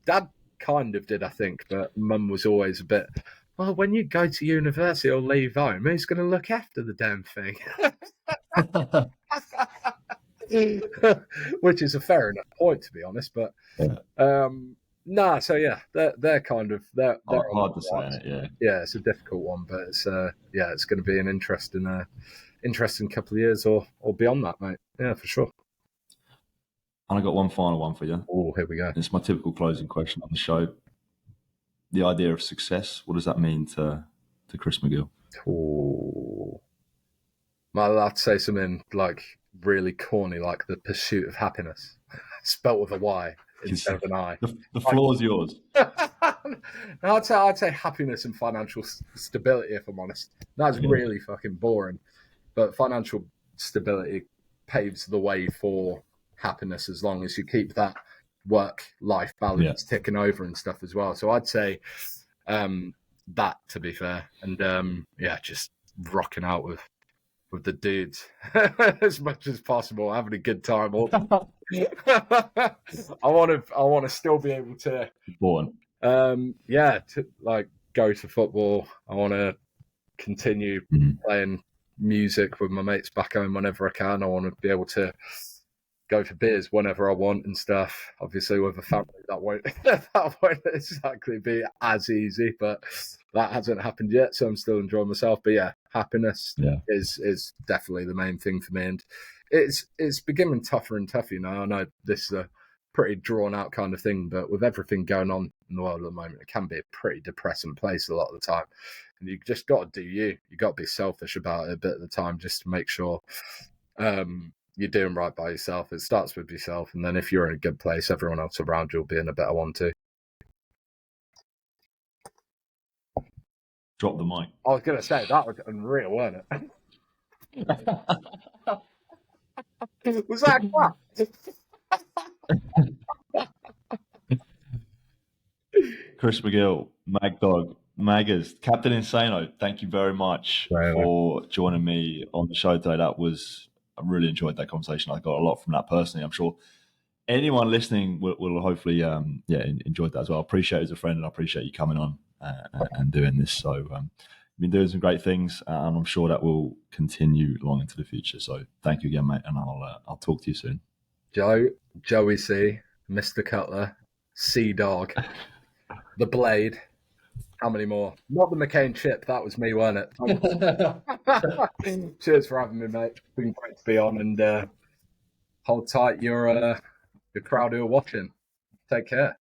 Dad kind of did, I think, but Mum was always a bit, well, when you go to university or leave home, who's going to look after the damn thing? Which is a fair enough point, to be honest. But they're kind of they're hard to say. Yeah, it's a difficult one, but it's going to be an interesting couple of years or beyond that, mate. Yeah, for sure. And I got one final one for you. Oh, here we go. It's my typical closing question on the show. The idea of success, what does that mean to Chris Magill? Oh, I'd say something like really corny, like the pursuit of happiness, spelt with a Y instead of an I. The floor's yours. No, I'd say happiness and financial stability, if I'm honest. That's really fucking boring. But financial stability paves the way for happiness as long as you keep that work-life balance ticking over and stuff as well. So I'd say that, to be fair. And just rocking out with the dudes as much as possible, having a good time. I want to still be able to to like go to football. I want to continue playing music with my mates back home whenever I can. I want to be able to go for beers whenever I want and stuff. Obviously, with a family, that won't exactly be as easy, but that hasn't happened yet, so I'm still enjoying myself. But yeah, happiness is definitely the main thing for me, and it's becoming tougher and tougher. I know this is a pretty drawn out kind of thing, but with everything going on in the world at the moment, it can be a pretty depressing place a lot of the time. And you just got to do you. You got to be selfish about it a bit at the time, just to make sure you're doing right by yourself. It starts with yourself, and then if you're in a good place, everyone else around you will be in a better one too. Drop the mic. I was going to say, that was unreal, wasn't it? Was that what? Chris Magill, Mag Dog, Maggers, Captain Insano, thank you very much for joining me on the show today. I really enjoyed that conversation. I got a lot from that personally. I'm sure anyone listening will hopefully enjoy that as well. I appreciate it as a friend, and I appreciate you coming on and doing this. So you've been doing some great things, and I'm sure that will continue long into the future. So thank you again, mate, and I'll talk to you soon. Joey C, Mr. Cutler, Sea Dog, the Blade. How many more? Not the McCain chip. That was me, wasn't it? Cheers for having me, mate. It's been great to be on, and hold tight. Your crowd who are watching. Take care.